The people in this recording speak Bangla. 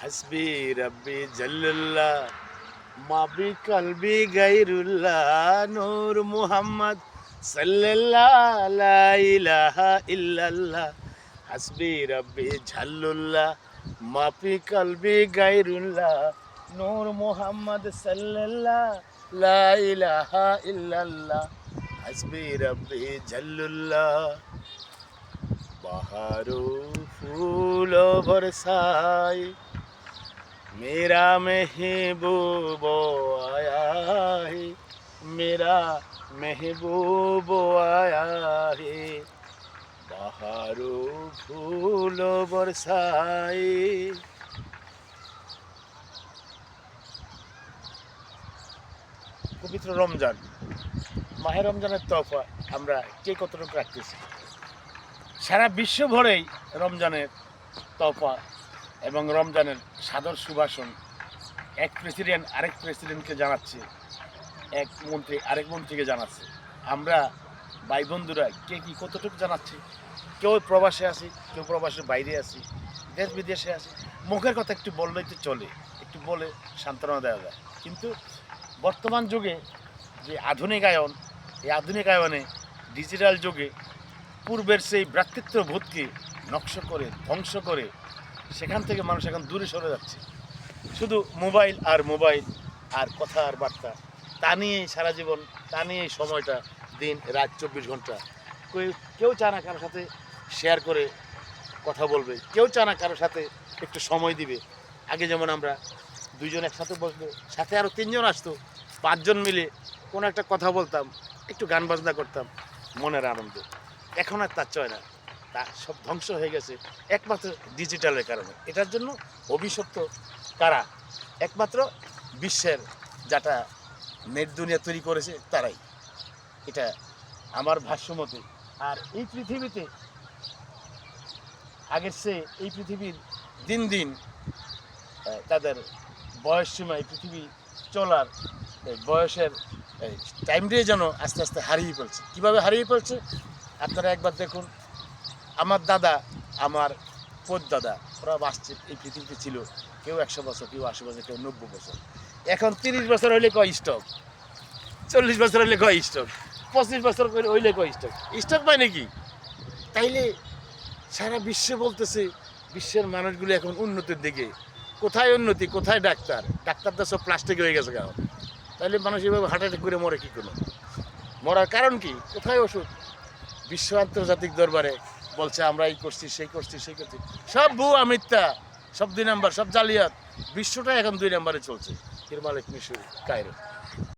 হাসবি রব্বি জাল্লাল্লাহ মাবি কলবি গায়রুল্লাহ নূর মুহাম্মদ সাল্লাল্লাহু লা ইলাহা ইল্লাল্লাহ হাসবি রব্বি জাল্লাল্লাহ মাফি কলবি গায়রুল্লাহ নূর মুহাম্মদ সাল্লাল্লাহু লা ইলাহা ইল্লাল্লাহ হাসবি রব্বি জাল্লাল্লাহ बहारों फूलों बरसाए मेरा महबूब आया है मेरा महबूब आया है बहारों फूलों बरसाए। পবিত্র রমজান মাহে রমজানের তওফা আমরা কে কতটুকু রাখতেছি। সারা বিশ্ব ভরেই রমজানের তওফা এবং রমজানের সাদর সুভাষণ এক প্রেসিডেন্ট আরেক প্রেসিডেন্টকে জানাচ্ছে, এক মন্ত্রী আরেক মন্ত্রীকে জানাচ্ছে। আমরা ভাই বন্ধুরা কে কী কতটুকু জানাচ্ছি। কেউ প্রবাসে আছি, কেউ প্রবাসের বাইরে আছি, দেশ বিদেশে আছি। মুখের কথা একটু বললেই তো চলে, একটু বলে সান্ত্বনা দেওয়া যায়। কিন্তু বর্তমান যুগে যে আধুনিকায়ন, এই আধুনিকায়নে ডিজিটাল যুগে পূর্বের সেই ভ্রাতৃত্ববোধকে নকশ করে ধ্বংস করে সেখান থেকে মানুষ এখন দূরে সরে যাচ্ছে। শুধু মোবাইল আর কথা আর বার্তা, তা নিয়েই সারা জীবন, তা নিয়েই সময়টা, দিন রাত 24 ঘন্টা। কেউ চায় না কারোর সাথে শেয়ার করে কথা বলবে, কেউ চায় না কারোর সাথে একটু সময় দিবে। আগে যেমন আমরা দুইজন একসাথে বসবো, সাথে আরও 3 জন আসতো, 5 জন মিলে কোনো একটা কথা বলতাম, একটু গান বাজনা করতাম, মনের আনন্দ। এখন আর তা চয় না, তা সব ধ্বংস হয়ে গেছে একমাত্র ডিজিটালের কারণে। এটার জন্য অভিশপ্ত কারা? একমাত্র বিশ্বের যারা নেট দুনিয়া তৈরি করেছে তারাই। এটা আমার ভাষ্যমতে। আর এই পৃথিবীতে আগের চেয়ে এই পৃথিবীর দিন দিন তাদের বয়স সীমা, এই পৃথিবী চলার বয়সের টাইমটাই যেন আস্তে আস্তে হারিয়ে ফেলছে। কীভাবে হারিয়ে ফেলছে আপনারা একবার দেখুন। আমার দাদা, আমার দাদা, ওরা বাঁচছে, এই পৃথিবীতে ছিল কেউ 100 বছর, কেউ 80 বছর, কেউ 90 বছর। এখন 30 বছর হইলে কয় স্টক, 40 বছর হইলে কয় স্টক, 25 বছর হইলে কয় স্টক। স্টক পায় নাকি? তাইলে সারা বিশ্বে বলতেছে বিশ্বের মানুষগুলো এখন উন্নতির দিকে। কোথায় উন্নতি, কোথায় ডাক্তার? ডাক্তারটা সব প্লাস্টিক হয়ে গেছে গাও। তাইলে মানুষ এভাবে হার্ট অ্যাটাক করে মরে কী কোনো? মরার কারণ কি? কোথায় ওষুধ? বিশ্ব আন্তর্জাতিক দরবারে বলছে আমরা এই করছি, সেই করছি, সেই করছি। সব ভুয়া মিথ্যা, সব 2 নাম্বার, সব জালিয়াত। বিশ্বটা এখন 2 নাম্বারে চলছে। এর মালিক মিশর, কায়রো।